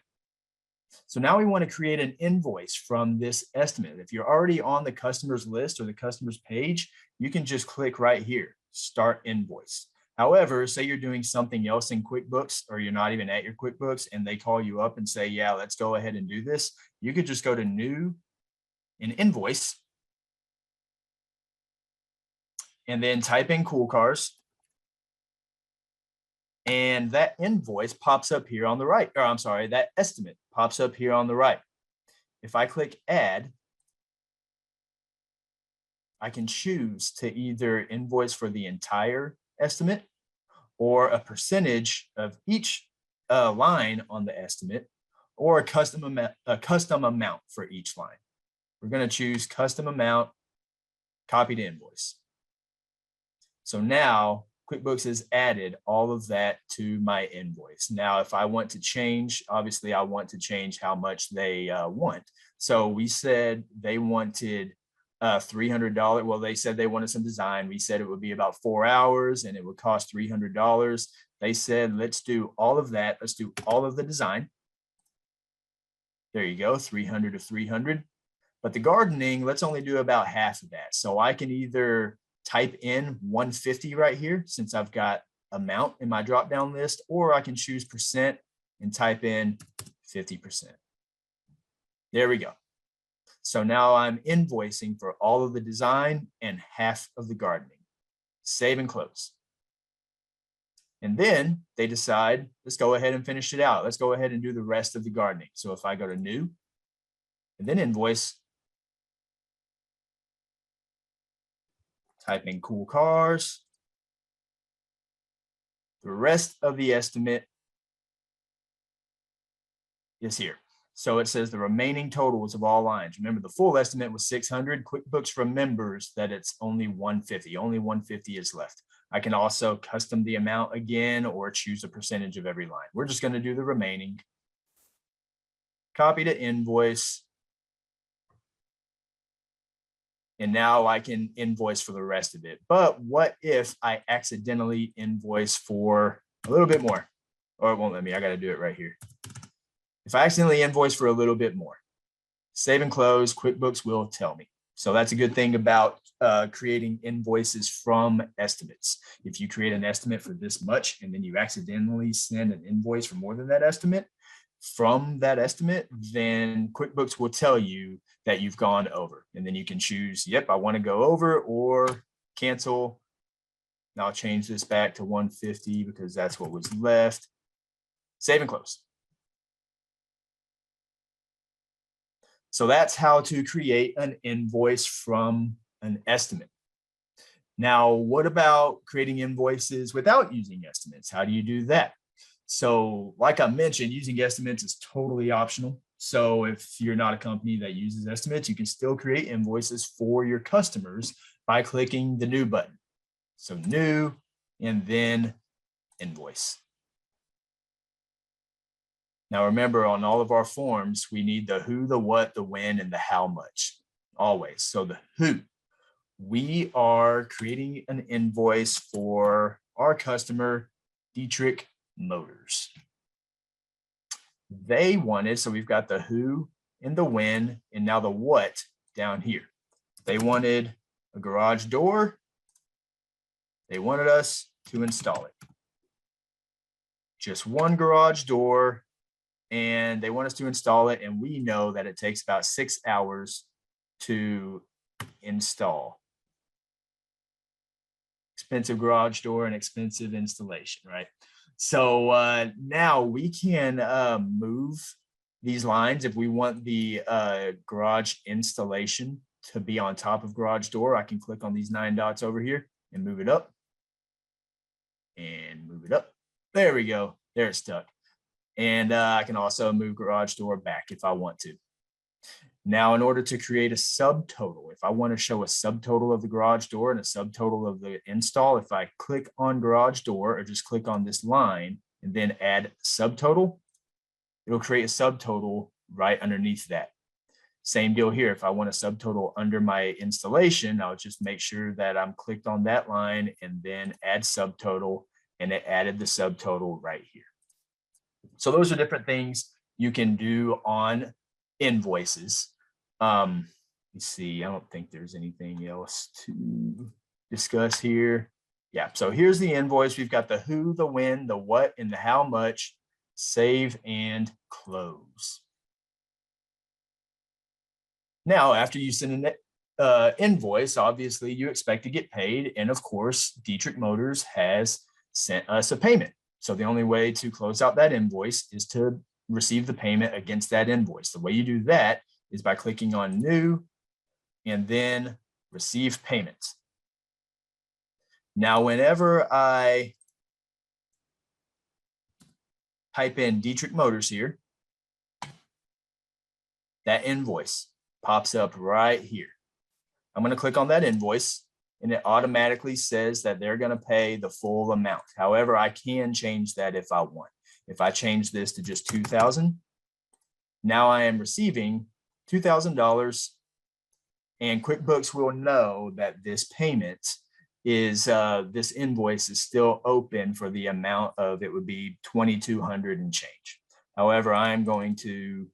So now we want to create an invoice from this estimate. If you're already on the customer's list or the customer's page, you can just click right here, Start Invoice. However, say you're doing something else in QuickBooks, or you're not even at your QuickBooks, and they call you up and say, yeah, let's go ahead and do this. You could just go to New and Invoice, and then type in Cool Cars. And that invoice pops up here on the right, or I'm sorry, that estimate pops up here on the right. If I click Add, I can choose to either invoice for the entire estimate or a percentage of each line on the estimate, or a custom amount for each line. We're going to choose custom amount, copy to invoice. So now QuickBooks has added all of that to my invoice. Now, if I want to change, obviously I want to change how much they want. So we said they wanted $300. Well, they said they wanted some design. We said it would be about 4 hours and it would cost $300. They said, let's do all of that. Let's do all of the design. There you go, 300 to 300. But the gardening, let's only do about half of that. So I can either type in 150 right here, since I've got amount in my drop-down list, or I can choose percent and type in 50%. There we go. So now I'm invoicing for all of the design and half of the gardening. Save and close. And then they decide, let's go ahead and finish it out. Let's go ahead and do the rest of the gardening. So if I go to New and then Invoice, type in Cool Cars, the rest of the estimate is here. So it says the remaining totals of all lines. Remember, the full estimate was 600. QuickBooks remembers that it's only 150. Only 150 is left. I can also custom the amount again or choose a percentage of every line. We're just going to do the remaining. Copy to invoice. And now I can invoice for the rest of it. But what if I accidentally invoice for a little bit more? Or it won't let me. I got to do it right here. If I accidentally invoice for a little bit more, save and close, QuickBooks will tell me. So that's a good thing about creating invoices from estimates. If you create an estimate for this much and then you accidentally send an invoice for more than that estimate, from that estimate, then QuickBooks will tell you that you've gone over. And then you can choose, yep, I want to go over, or cancel. Now I'll change this back to 150 because that's what was left. Save and close. So that's how to create an invoice from an estimate. Now, what about creating invoices without using estimates? How do you do that? So like I mentioned, using estimates is totally optional. So if you're not a company that uses estimates, you can still create invoices for your customers by clicking the new button. So new and then invoice. Now remember, on all of our forms, we need the who, the what, the when, and the how much, always. So the who. We are creating an invoice for our customer, Dietrich Motors. They wanted, so we've got the who and the when, and now the what down here. They wanted a garage door. They wanted us to install it. Just one garage door, and they want us to install it, and we know that it takes about 6 hours to install. Expensive garage door and expensive installation, right? So now we can move these lines. If we want the garage installation to be on top of garage door, I can click on these 9 dots over here and move it up and move it up. There we go. There it's stuck. And I can also move garage door back if I want to. Now, in order to create a subtotal, if I want to show a subtotal of the garage door and a subtotal of the install, if I click on garage door or just click on this line and then add subtotal, it'll create a subtotal right underneath that. Same deal here. If I want a subtotal under my installation, I'll just make sure that I'm clicked on that line and then add subtotal, and it added the subtotal right here. So those are different things you can do on invoices. Let's see, I don't think there's anything else to discuss here. Yeah, so here's the invoice. We've got the who, the when, the what, and the how much. Save and close. Now, after you send an invoice, obviously you expect to get paid. And of course, Dietrich Motors has sent us a payment. So the only way to close out that invoice is to receive the payment against that invoice. The way you do that is by clicking on new and then receive payment. Now, whenever I type in Dietrich Motors here, that invoice pops up right here. I'm going to click on that invoice and it automatically says that they're going to pay the full amount. However, I can change that if I want. If I change this to just $2,000, now I am receiving $2,000, and QuickBooks will know that this payment is, this invoice is still open for the amount of, it would be $2,200 and change. However, I'm going to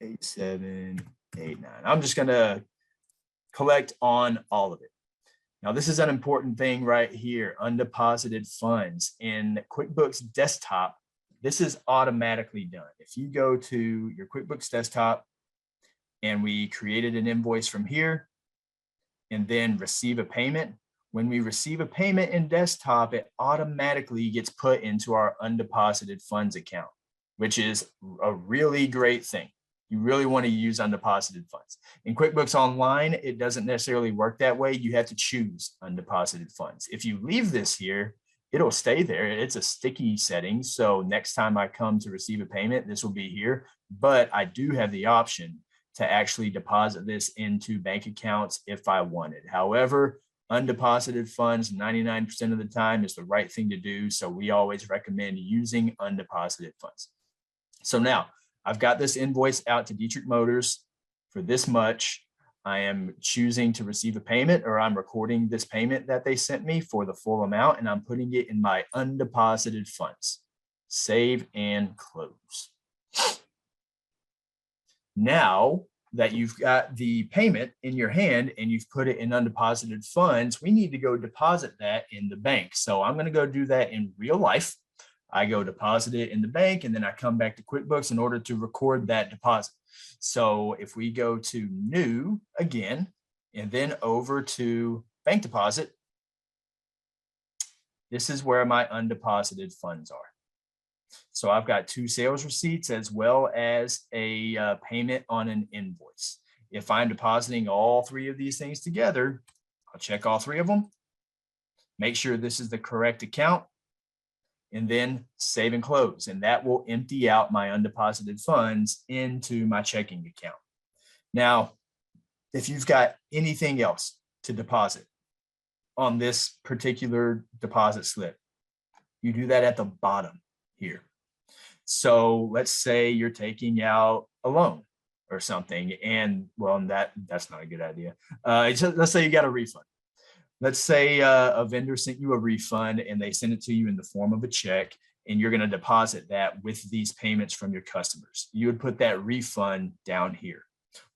8789. I'm just going to collect on all of it. Now, this is an important thing right here, undeposited funds. In QuickBooks Desktop, this is automatically done. If you go to your QuickBooks Desktop and we created an invoice from here and then receive a payment, when we receive a payment in Desktop, it automatically gets put into our undeposited funds account, which is a really great thing. You really want to use undeposited funds. In QuickBooks Online, it doesn't necessarily work that way. You have to choose undeposited funds. If you leave this here, it'll stay there. It's a sticky setting. So next time I come to receive a payment, this will be here. But I do have the option to actually deposit this into bank accounts if I wanted. However, undeposited funds 99% of the time is the right thing to do. So we always recommend using undeposited funds. So now, I've got this invoice out to Dietrich Motors for this much. I am choosing to receive a payment, or I'm recording this payment that they sent me for the full amount, and I'm putting it in my undeposited funds. Save and close. Now that you've got the payment in your hand and you've put it in undeposited funds, we need to go deposit that in the bank. So I'm going to go do that in real life. I go deposit it in the bank, and then I come back to QuickBooks in order to record that deposit. So if we go to new again, and then over to bank deposit, this is where my undeposited funds are. So I've got 2 sales receipts as well as a payment on an invoice. If I'm depositing all 3 of these things together, I'll check all 3 of them, make sure this is the correct account, and then save and close. And that will empty out my undeposited funds into my checking account. Now, if you've got anything else to deposit on this particular deposit slip, you do that at the bottom here. So let's say you're taking out a loan or something, and well, that's not a good idea. Let's say you got a refund. Let's say a vendor sent you a refund and they send it to you in the form of a check, and you're going to deposit that with these payments from your customers. You would put that refund down here.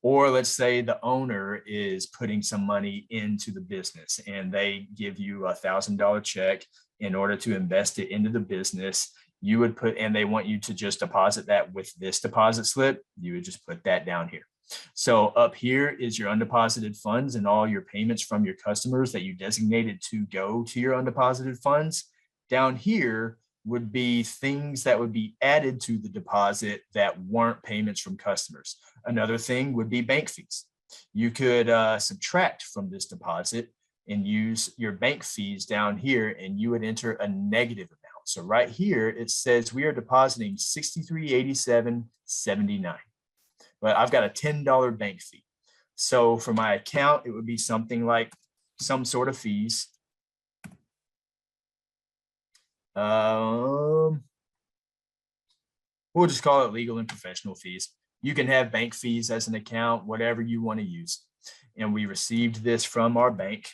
Or let's say the owner is putting some money into the business and they give you $1,000 check in order to invest it into the business. You would put, and they want you to just deposit that with this deposit slip. You would just put that down here. So up here is your undeposited funds and all your payments from your customers that you designated to go to your undeposited funds. Down here would be things that would be added to the deposit that weren't payments from customers. Another thing would be bank fees. You could subtract from this deposit and use your bank fees down here, and you would enter a negative amount. So right here, it says we are depositing $63.87.79, but I've got a $10 bank fee. So for my account, it would be something like some sort of fees. We'll just call it legal and professional fees. You can have bank fees as an account, whatever you want to use. And we received this from our bank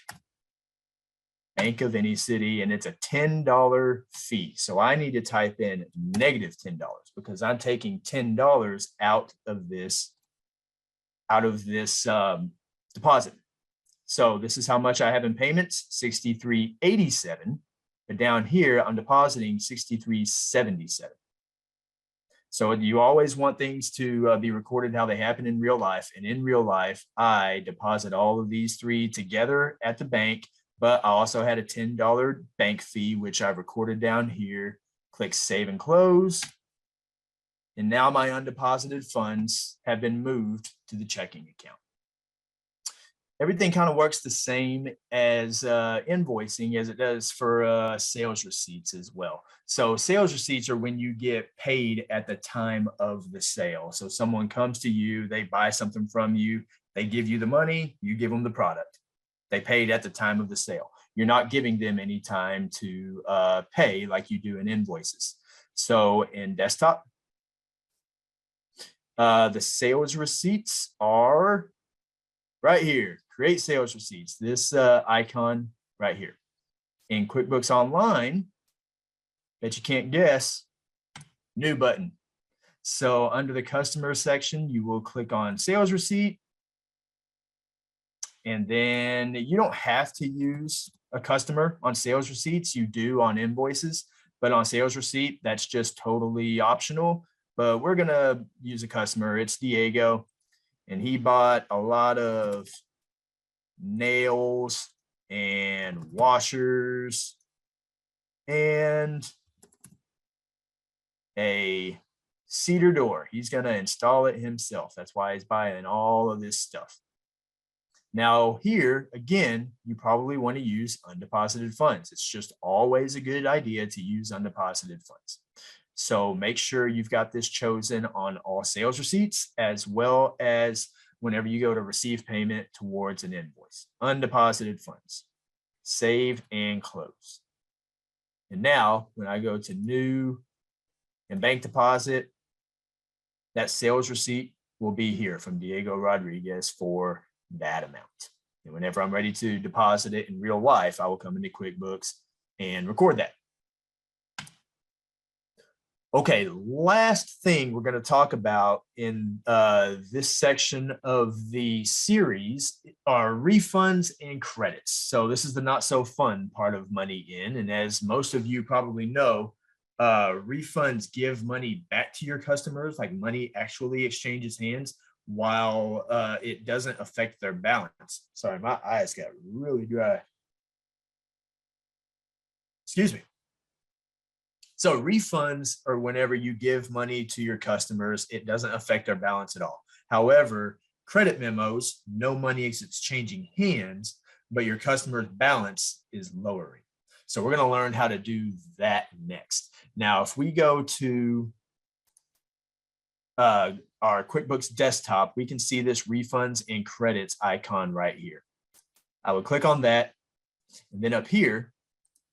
of any city, and it's a $10 fee. So I need to type in negative $10 because I'm taking $10 out of this deposit. So this is how much I have in payments, $63.87. But down here, I'm depositing $63.77. So you always want things to be recorded how they happen in real life. And in real life, I deposit all of these 3 together at the bank, but I also had a $10 bank fee, which I've recorded down here. Click Save and Close. And now my undeposited funds have been moved to the checking account. Everything kind of works the same as invoicing as it does for sales receipts as well. So sales receipts are when you get paid at the time of the sale. So someone comes to you, they buy something from you, they give you the money, you give them the product. They paid at the time of the sale. You're not giving them any time to pay like you do in invoices. So in Desktop, the sales receipts are right here. Create sales receipts, this icon right here. In QuickBooks Online, bet you can't guess, new button. So under the customer section, you will click on sales receipt. And then you don't have to use a customer on sales receipts. You do on invoices, but on sales receipt, that's just totally optional. But we're going to use a customer. It's Diego, and he bought a lot of nails and washers and a cedar door. He's going to install it himself. That's why he's buying all of this stuff. Now here, again, you probably want to use undeposited funds. It's just always a good idea to use undeposited funds. So make sure you've got this chosen on all sales receipts, as well as whenever you go to receive payment towards an invoice. Undeposited funds. Save and close. And now when I go to new and bank deposit, that sales receipt will be here from Diego Rodriguez for that amount. And whenever I'm ready to deposit it in real life, I will come into QuickBooks and record that. Okay, last thing we're going to talk about in this section of the series are refunds and credits. So this is the not so fun part of money in. And as most of you probably know, refunds give money back to your customers, like money actually exchanges hands, while it doesn't affect their balance. Sorry, my eyes got really dry. Excuse me. So refunds are whenever you give money to your customers, it doesn't affect their balance at all. However, credit memos, no money is exchanging hands, but your customer's balance is lowering. So we're going to learn how to do that next. Now, if we go to our QuickBooks Desktop, we can see this refunds and credits icon right here. I would click on that, and then up here,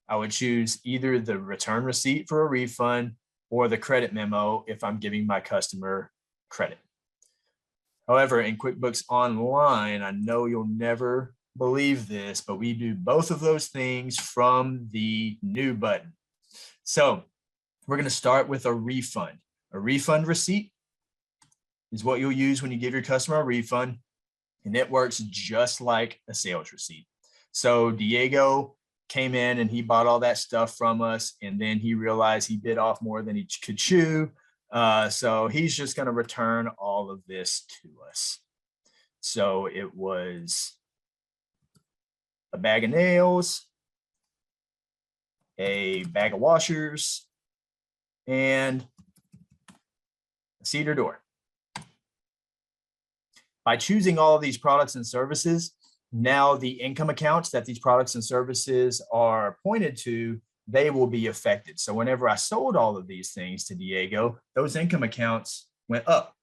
I would choose either the return receipt for a refund or the credit memo if I'm giving my customer credit. However, in QuickBooks Online, I know you'll never believe this, but we do both of those things from the new button. So we're going to start with a refund. A refund receipt is what you'll use when you give your customer a refund, and it works just like a sales receipt. So Diego came in and he bought all that stuff from us, and then he realized he bit off more than he could chew. So he's just going to return all of this to us. So it was a bag of nails, a bag of washers, and a cedar door. By choosing all of these products and services, now the income accounts that these products and services are pointed to, they will be affected. So whenever I sold all of these things to Diego, those income accounts went up.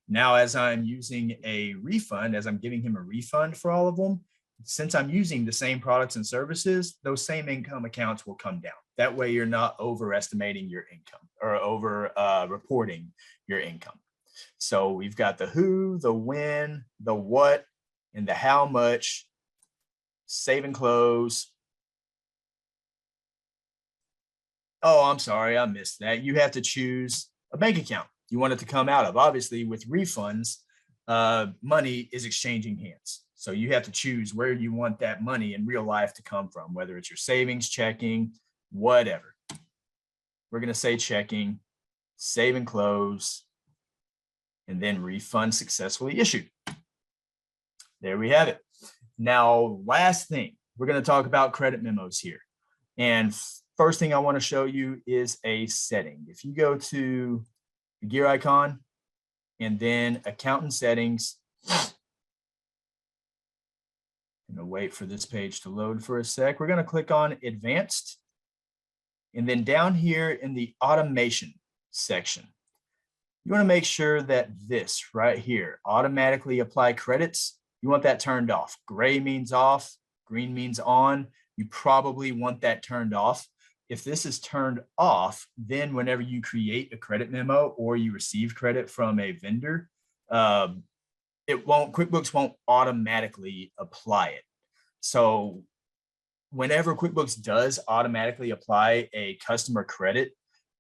Now, as I'm using a refund, as I'm giving him a refund for all of them, since I'm using the same products and services, those same income accounts will come down. That way you're not overestimating your income or over reporting your income. So we've got the who, the when, the what, and the how much, save and close. Oh, I'm sorry, I missed that. You have to choose a bank account you want it to come out of. Obviously, with refunds, money is exchanging hands. So you have to choose where you want that money in real life to come from, whether it's your savings, checking, whatever. We're going to say checking, save and close, and then refund successfully issued. There we have it. Now, last thing, we're going to talk about credit memos here. And first thing I want to show you is a setting. If you go to the gear icon and then accountant settings, I'm going to wait for this page to load for a sec. We're going to click on advanced. And then down here in the automation section, you want to make sure that this right here, automatically apply credits, you want that turned off. Gray means off, green means on. You probably want that turned off. If this is turned off, then whenever you create a credit memo or you receive credit from a vendor, QuickBooks won't automatically apply it. So whenever QuickBooks does automatically apply a customer credit,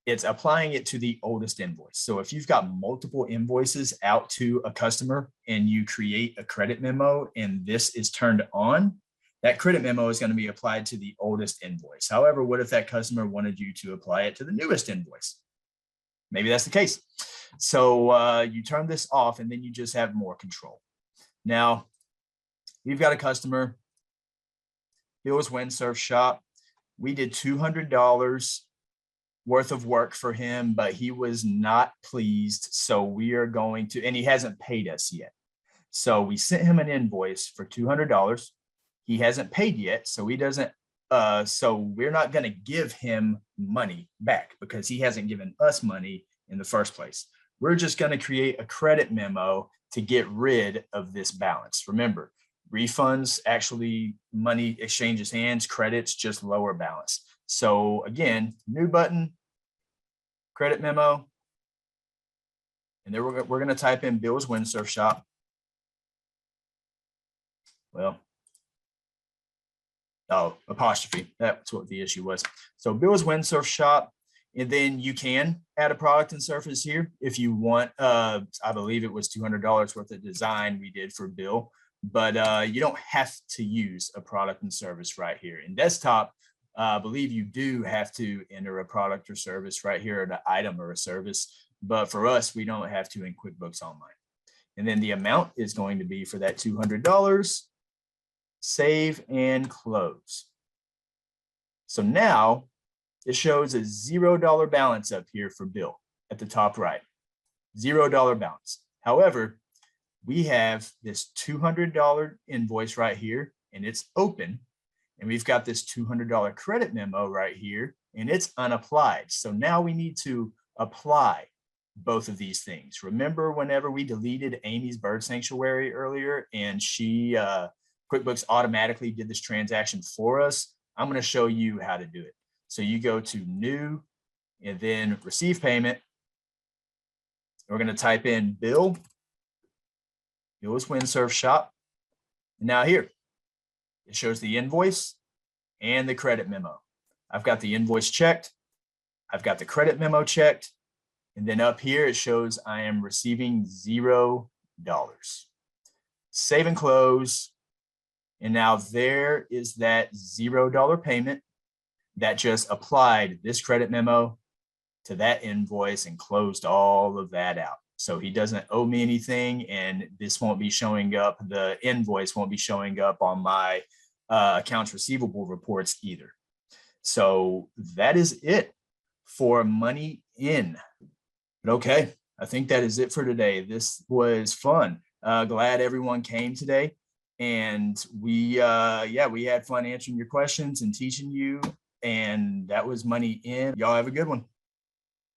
it's applying it to the oldest invoice. So if you've got multiple invoices out to a customer and you create a credit memo and this is turned on, that credit memo is going to be applied to the oldest invoice. However, what if that customer wanted you to apply it to the newest invoice? Maybe that's the case. So you turn this off and then you just have more control. Now, we've got a customer, Bill's Windsurf Shop. We did $200 worth of work for him, but he was not pleased. So we are going to, and he hasn't paid us yet. So we sent him an invoice for $200. He hasn't paid yet, so he doesn't. So we're not going to give him money back because he hasn't given us money in the first place. We're just going to create a credit memo to get rid of this balance. Remember, refunds, actually money exchanges hands, credits just lower balance. So again, new button, credit memo, and then we're going to type in Bill's Windsurf Shop. Well, apostrophe, that's what the issue was. So Bill's Windsurf Shop, and then you can add a product and service here if you want. I believe it was $200 worth of design we did for Bill, but you don't have to use a product and service right here. In desktop, I believe you do have to enter a product or service right here, an item or a service, but for us, we don't have to in QuickBooks Online. And then the amount is going to be for that $200, save and close. So now it shows a $0 balance up here for bill at the top right. $0 balance. However, we have this $200 invoice right here, and it's open. And we've got this $200 credit memo right here, and it's unapplied. So now we need to apply both of these things. Remember whenever we deleted Amy's bird sanctuary earlier and she QuickBooks automatically did this transaction for us? I'm going to show you how to do it. So you go to new and then receive payment. We're going to type in bill. Bill is WindSurf Shop. And now here, it shows the invoice and the credit memo. I've got the invoice checked. I've got the credit memo checked. And then up here, it shows I am receiving $0. Save and close. And now there is that $0 payment that just applied this credit memo to that invoice and closed all of that out. So he doesn't owe me anything, and this won't be showing up. The invoice won't be showing up on my accounts receivable reports either. So that is it for money in. But okay, I think that is it for today. This was fun. Glad everyone came today. And we had fun answering your questions and teaching you. And that was money in. Y'all have a good one.